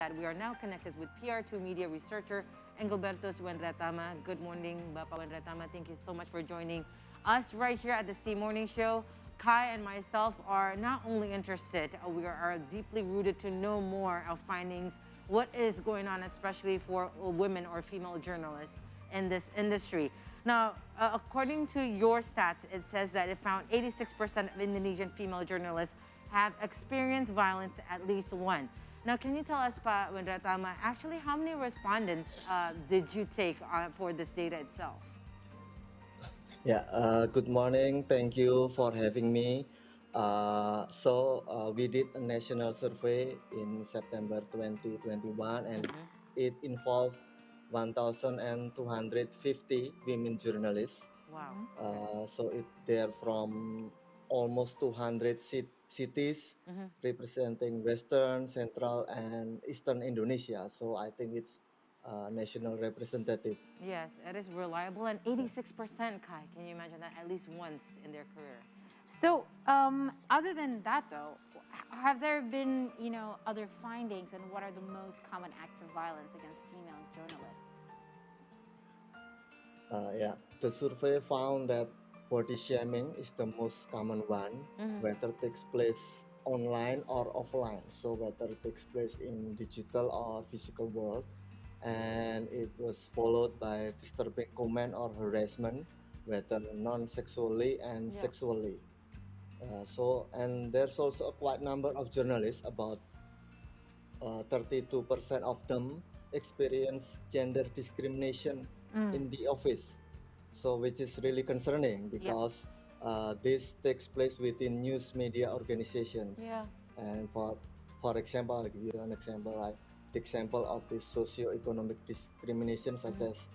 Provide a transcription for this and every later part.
that we are now connected with PR2 media researcher Engelbertus Wendratama. Good morning, Bapa Wendratama. Thank you so much for joining us right here at the C Morning Show. Kai and myself are not only interested, we are deeply rooted to know more of findings, what is going on, especially for women or female journalists in this industry. Now, according to your stats, it says that it found 86% of Indonesian female journalists have experienced violence at least one. Now, can you tell us, Pa Wendratama, actually how many respondents did you take for this data itself? Yeah, good morning. Thank you for having me. We did a national survey in September 2021, and it involved 1,250 women journalists. Wow. They're from almost 200 cities representing Western, Central, and Eastern Indonesia. So I think it's national representative. Yes, it is reliable, and 86%, Kai, can you imagine that at least once in their career? So, other than that, though, have there been, other findings, and what are the most common acts of violence against female journalists? The survey found that body shaming is the most common one, whether it takes place online or offline. So whether it takes place in digital or physical world, and it was followed by disturbing comment or harassment, whether non-sexually and sexually. And there's also a quite number of journalists, about 32% of them experience gender discrimination in the office. So which is really concerning because this takes place within news media organizations. And for example, I'll give you an example, like the example of this socio-economic discrimination, such as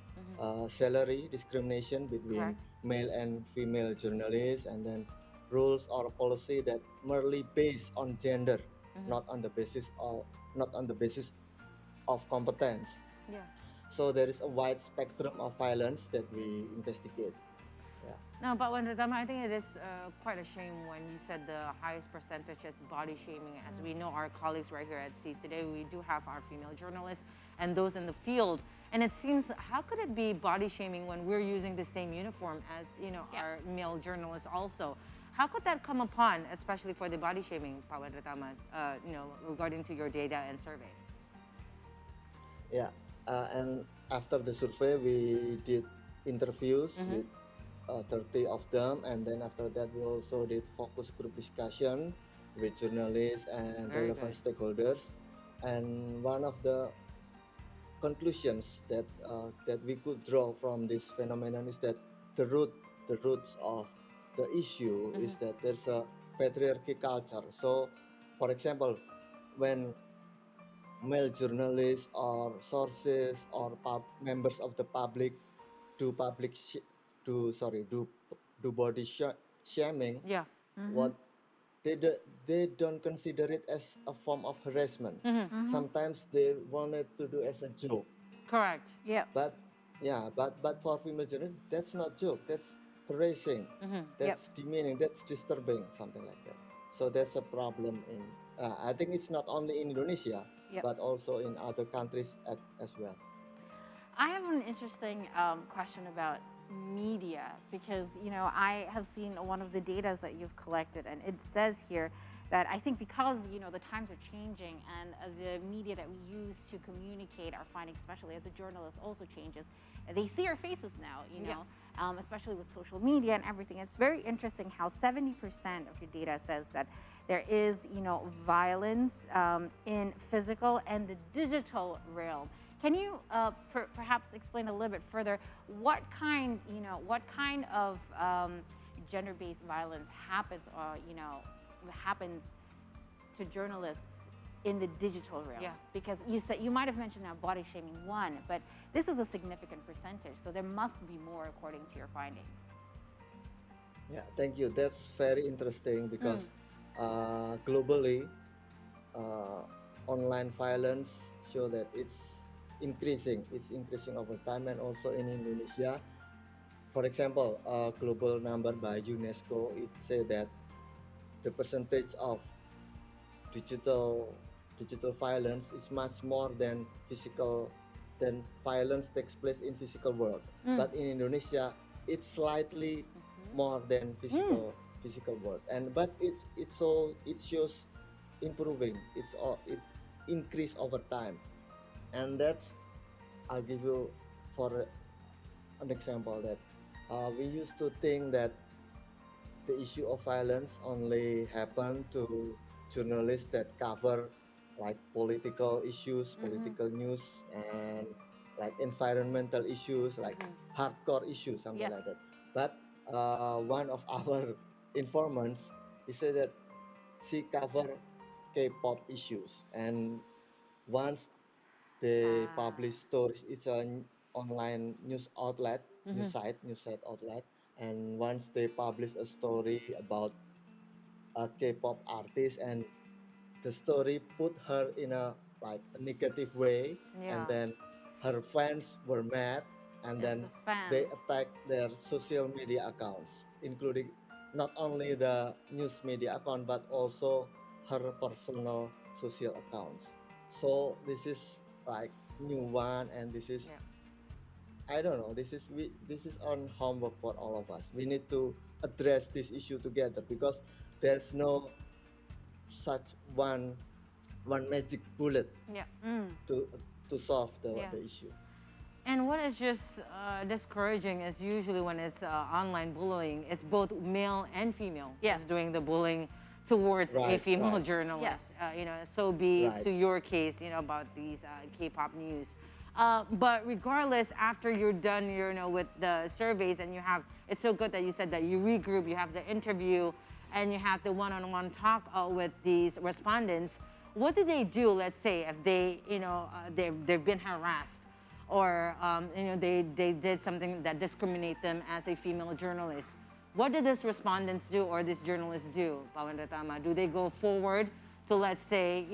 salary discrimination between male and female journalists, and then rules or policy that merely based on gender, not on the basis of competence. So there is a wide spectrum of violence that we investigate. No, but Wendratama, I think it is quite a shame when you said the highest percentage is body shaming. As we know, our colleagues right here at C today, we do have our female journalists and those in the field. And it seems, how could it be body shaming when we're using the same uniform as, our male journalists also? How could that come upon, especially for the body shaming, Pa Wendratama, regarding to your data and survey? And after the survey, we did interviews with 30 of them, and then after that, we also did focus group discussion with journalists and relevant stakeholders. And one of the conclusions that we could draw from this phenomenon is that the roots of the issue is that there's a patriarchy culture. So, for example, when male journalists or sources or members of the public do body shaming, what they don't consider it as a form of harassment. Sometimes they wanted to do as a joke. Correct. But for female journalists, that's not joke. That's harassing. That's demeaning. That's disturbing. Something like that. So that's a problem in. I think it's not only in Indonesia, but also in other countries as well. I have an interesting question about media, because I have seen one of the data that you've collected, and it says here that I think because the times are changing and the media that we use to communicate our findings, especially as a journalist, also changes. They see our faces now, especially with social media and everything. It's very interesting how 70% of your data says that there is violence in physical and the digital realm. Can you perhaps explain a little bit further what kind of gender-based violence happens, happens to journalists in the digital realm? Because you might have mentioned now body shaming one, but this is a significant percentage, so there must be more according to your findings. Yeah, thank you. That's very interesting because globally, online violence show that it's increasing over time, and also in Indonesia. For example, a global number by UNESCO, it said that the percentage of digital digital violence is much more than violence takes place in physical world. But in Indonesia, it's slightly more than physical world. And but it shows improving. It increase over time, and that's I'll give you for an example that we used to think that the issue of violence only happened to journalists that cover like political issues, political news, and like environmental issues, like hardcore issues, something Yes. like that. But one of our informants, he said that she cover K-pop issues, and once they publish stories, it's an online news outlet, news site outlet, and once they publish a story about a K-pop artist, and the story put her in a like a negative way, and Yeah. then her fans were mad, and It's then the fan. they attacked their social media accounts, including not only the news media account but also her personal social accounts. So this is like new one, and this is Yeah. I don't know. This is on homework for all of us. We need to address this issue together because there's no such one magic bullet Yeah. to to solve Yeah. the issue. And what is just discouraging is usually when it's online bullying, it's both male and female Yes. who's doing the bullying towards a Right, female right. journalist. Yes. So be Right. to your case, about these K-pop news. But regardless, after you're done, with the surveys and it's so good that you said that you regroup, you have the interview, and you have the one-on-one talk with these respondents. What do they do? Let's say if they, they've been harassed, or they did something that discriminate them as a female journalist. What do these respondents do, or these journalists do, Pak Wendratama? Do they go forward to, let's say,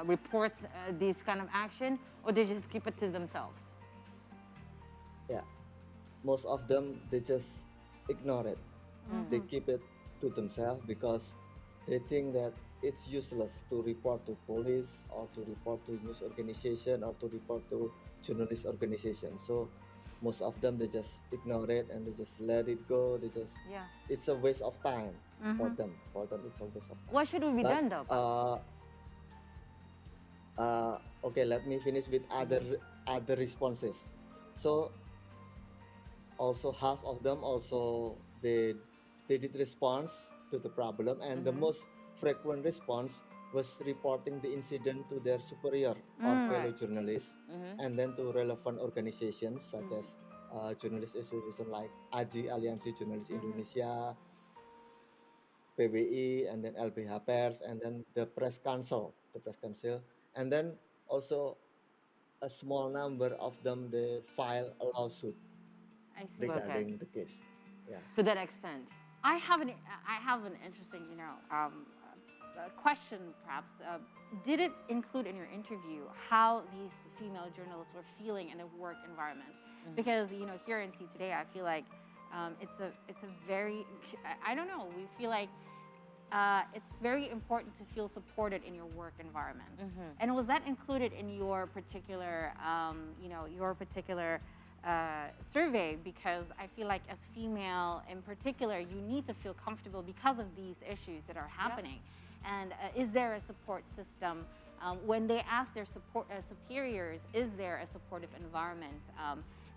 report these kind of action, or they just keep it to themselves? Yeah, most of them they just ignore it. They keep it to themselves because they think that it's useless to report to police or to report to news organization or to report to journalist organization. So most of them they just ignore it and they just let it go. They just Yeah. it's a waste of time for them. For them, it's a waste of time. What should be But, done, though, Pak? Okay, let me finish with other responses. So also half of them also they did response to the problem, and the most frequent response was reporting the incident to their superior or fellow Right. journalists, and then to relevant organizations such as journalist association like AJI, Aliansi Jurnalis Indonesia, PBI, and then LBH Pers, and then the press council, and then also a small number of them they file a lawsuit I see. Okay. regarding the case. Yeah. To that extent. I have an interesting, question perhaps. Did it include in your interview how these female journalists were feeling in a work environment? Because here in See Today, I feel like it's a very, I don't know. We feel like it's very important to feel supported in your work environment. And was that included in your particular, survey? Because I feel like as female in particular, you need to feel comfortable because of these issues that are happening. And is there a support system? When they ask their superiors, is there a supportive environment?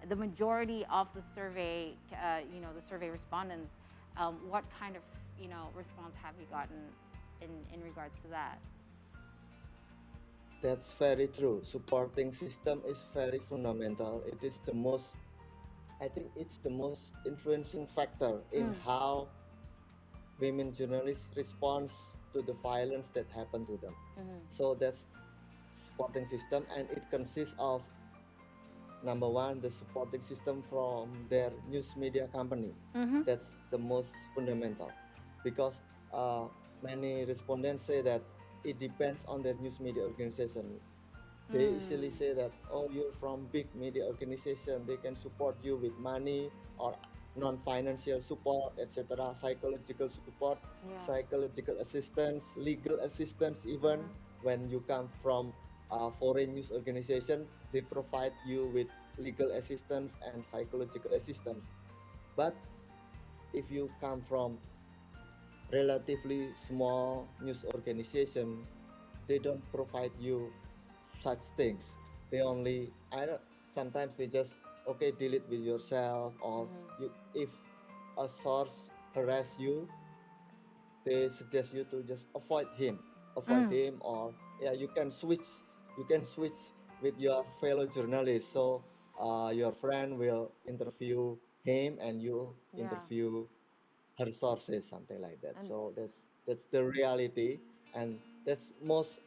The majority of the survey, the survey respondents, what kind of response have you gotten in regards to that? That's very true. Supporting system is very fundamental. It is the most, I think it's the most influencing factor in how women journalists respond to the violence that happened to them. So that's supporting system, and it consists of number one, the supporting system from their news media company. That's the most fundamental, because many respondents say that it depends on the news media organization. They easily say that, oh, you're from big media organization, they can support you with money or non-financial support, etc., psychological support, psychological assistance, legal assistance even, when you come from a foreign news organization, they provide you with legal assistance and psychological assistance. But if you come from relatively small news organization, they don't provide you such things. They only, I don't, sometimes they just, okay, deal it with yourself, or you, if a source harass you, they suggest you to just avoid Mm. him, or yeah, you can switch with your fellow journalist. So your friend will interview him and you Yeah. interview her sources, something like that. And So that's the reality, and that's most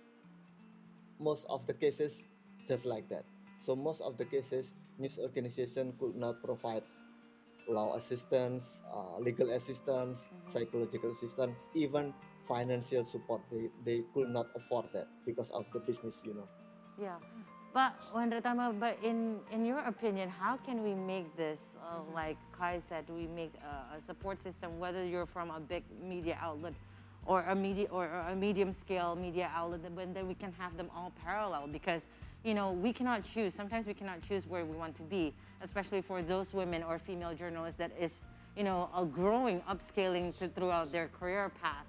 of the cases just like that. So most of the cases, news organization could not provide law assistance, legal assistance, psychological assistance, even financial support. They could not afford that because of the business. yeah. But Wendratama, but in your opinion, how can we make this, like Kai said, we make a support system, whether you're from a big media outlet or a medium scale media outlet, but then we can have them all parallel because we cannot choose. Sometimes we cannot choose where we want to be, especially for those women or female journalists that is a growing, upscaling throughout their career path.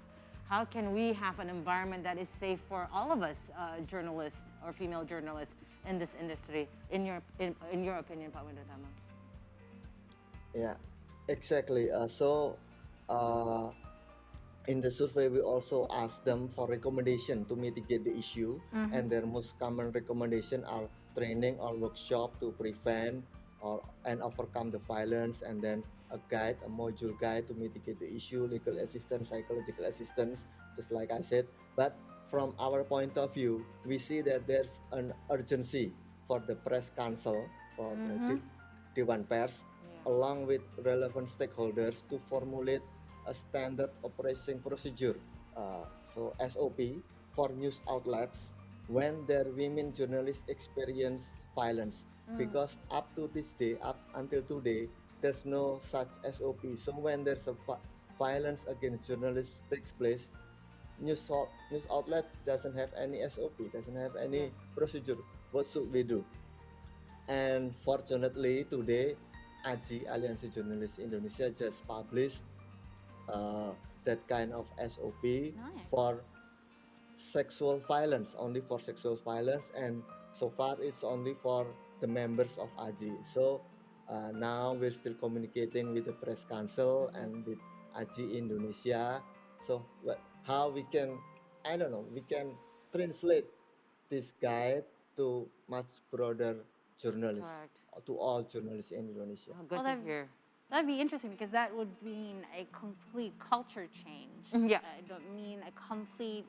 How can we have an environment that is safe for all of us, journalists or female journalists in this industry? In your opinion, Pak Wendratama? Yeah, exactly. Uh, in the survey, we also asked them for recommendation to mitigate the issue, and their most common recommendation are training or workshop to prevent or and overcome the violence, and then a module guide to mitigate the issue, legal assistance, psychological assistance, just like I said. But from our point of view, we see that there's an urgency for the press council, for the Dewan Pers, Yeah. along with relevant stakeholders to formulate a standard operating procedure, so SOP, for news outlets when their women journalists experience violence. Because up to this day, up until today, there's no such SOP. So when there's a violence against journalists takes place, news outlets doesn't have any SOP, doesn't have Yeah. any procedure. What should we do? And fortunately, today, AJI, Aliansi Jurnalis Indonesia, just published uh, that kind of SOP Nice. for sexual violence, only for sexual violence, and so far it's only for the members of AJI. So now we're still communicating with the press council and with AJI Indonesia. So how we can, I don't know, we can translate this guide to much broader journalists, Correct. to all journalists in Indonesia. Oh, Well, good to hear. that'd be interesting because that would mean a complete culture change. Yeah. It would mean a complete,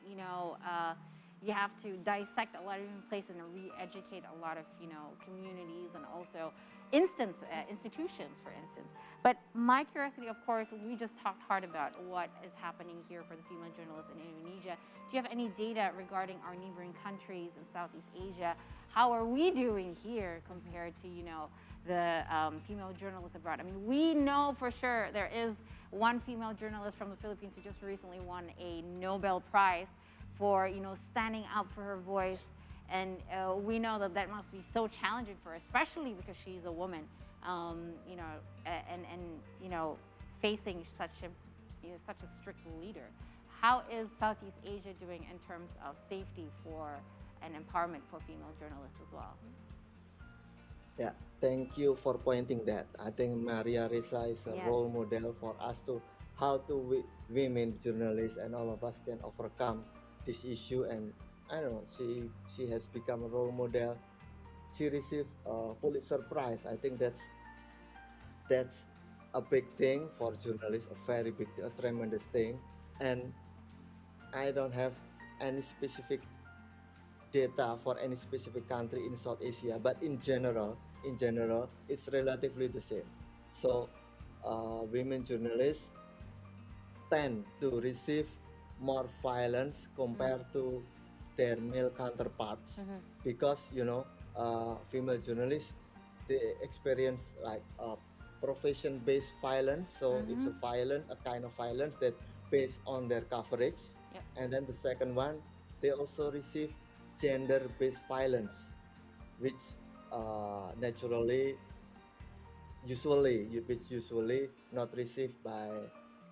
you have to dissect a lot of different places and re-educate a lot of, communities and also institutions, for instance. But my curiosity, of course, we just talked hard about what is happening here for the female journalists in Indonesia. Do you have any data regarding our neighboring countries in Southeast Asia? How are we doing here compared to, the female journalists abroad? I mean, we know for sure there is one female journalist from the Philippines who just recently won a Nobel Prize for, standing up for her voice. And we know that that must be so challenging for her, especially because she's a woman, and facing such a strict leader. How is Southeast Asia doing in terms of safety for and empowerment for female journalists as well? Yeah, thank you for pointing that. I think Maria Risa is a Yes. role model for us to how to women journalists and all of us can overcome this issue. And I don't know, she has become a role model. She received a Pulitzer Prize. I think that's a big thing for journalists, a very big, a tremendous thing. And I don't have any specific data for any specific country in South Asia, but in general, it's relatively the same. So, women journalists tend to receive more violence compared to their male counterparts because female journalists, they experience like profession-based violence. So it's a kind of violence that based on their coverage. Yep. And then the second one, they also receive gender-based violence, which naturally which usually not received by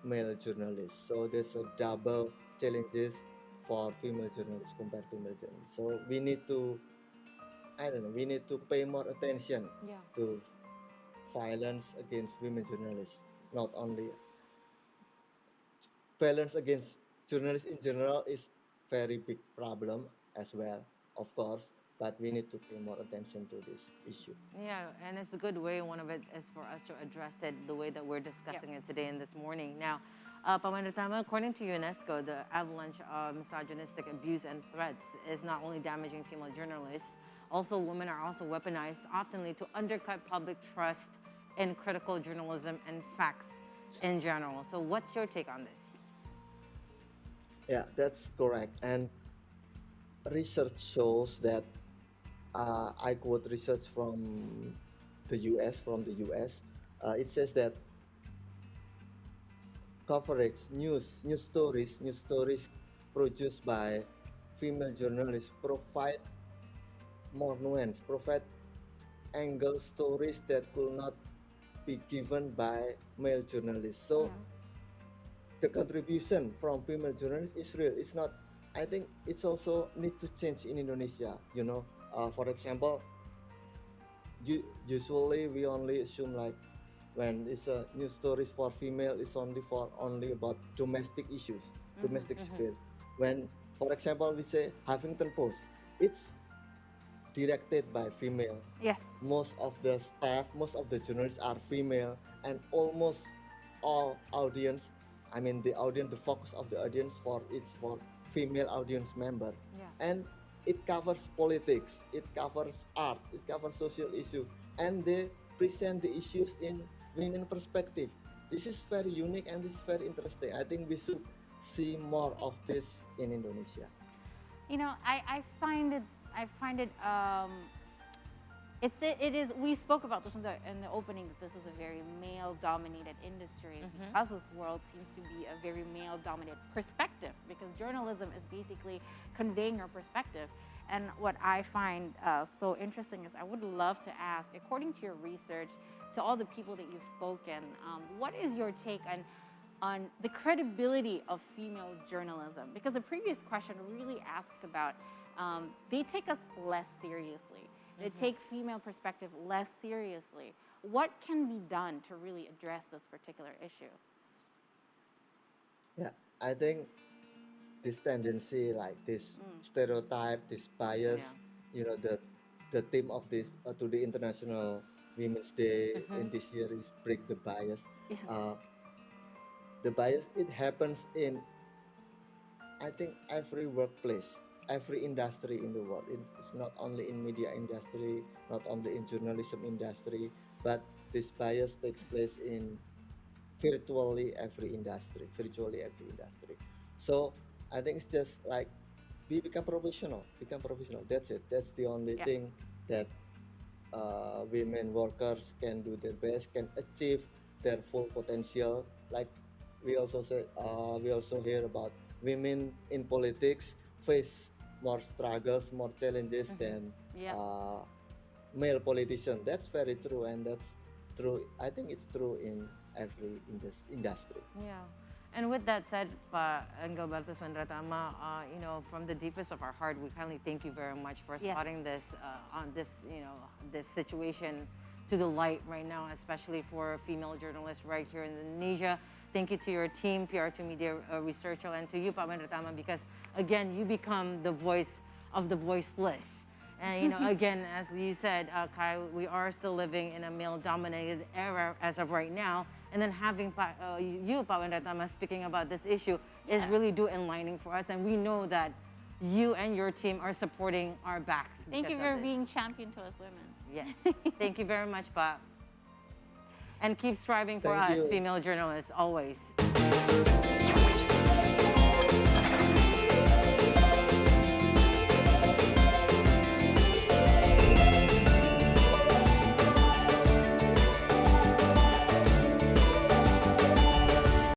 male journalists. So there's a double challenges for female journalists compared to male journalists. So we need to, I don't know, we need to pay more attention Yeah. to violence against women journalists. Not only violence against journalists in general is very big problem as well, of course, but we need to pay more attention to this issue. Yeah, and it's a good way. One of it is for us to address it the way that we're discussing it today and this morning. Now, Pak Wendratama, according to UNESCO, the avalanche of misogynistic abuse and threats is not only damaging female journalists, also women are also weaponized, oftenly to undercut public trust in critical journalism and facts in general. So what's your take on this? Yeah, that's correct. And research shows that I quote research from the US, it says that coverage, news stories produced by female journalists provide more nuance, provide angle stories that could not be given by male journalists. So the contribution from female journalists is real. It's not. I think it's also need to change in Indonesia. For example, usually we only assume like when it's a news stories for female, it's only about domestic issues, domestic sphere. When, for example, we say Huffington Post, it's directed by female. Yes. Most of the staff, most of the journalists are female, and almost all audience, I mean the audience, the focus of the audience for female audience member. Yeah. And it covers politics, it covers art, it covers social issue, and they present the issues in women perspective. This is very unique and this is very interesting. I think we should see more of this in Indonesia. I find it it is, we spoke about this in the opening, that this is a very male-dominated industry, because this world seems to be a very male-dominated perspective, because journalism is basically conveying your perspective. And what I find so interesting is, I would love to ask, according to your research, to all the people that you've spoken, what is your take on the credibility of female journalism? Because the previous question really asks about, they take us less seriously. They take female perspective less seriously. What can be done to really address this particular issue? Yeah, I think this tendency, like this stereotype, this bias, the theme of this today International Women's Day in this year is break the bias. Yes. The bias, it happens in, I think, every workplace, every industry in the world. It's not only in media industry, not only in journalism industry, but this bias takes place in virtually every industry. So I think it's just like become professional. That's it. That's the only thing that women workers can do their best, can achieve their full potential. Like we also hear about women in politics face more struggles, more challenges than male politicians. That's very true, and that's true. I think it's true in every industry. Yeah. And with that said, Engelbertus Wendratama, from the deepest of our heart, we kindly thank you very much for spotting this on this, this situation to the light right now, especially for female journalists right here in Indonesia. Thank you to your team, PR2 Media Researcher, and to you, Pak Wendratama, because again, you become the voice of the voiceless. And again, as you said, Kai, we are still living in a male-dominated era as of right now. And then having you, Pak Wendratama, speaking about this issue is really enlightening for us. And we know that you and your team are supporting our backs. Thank you for being champion to us women. Yes. Thank you very much, Pak. And keep striving for us, female journalists, always.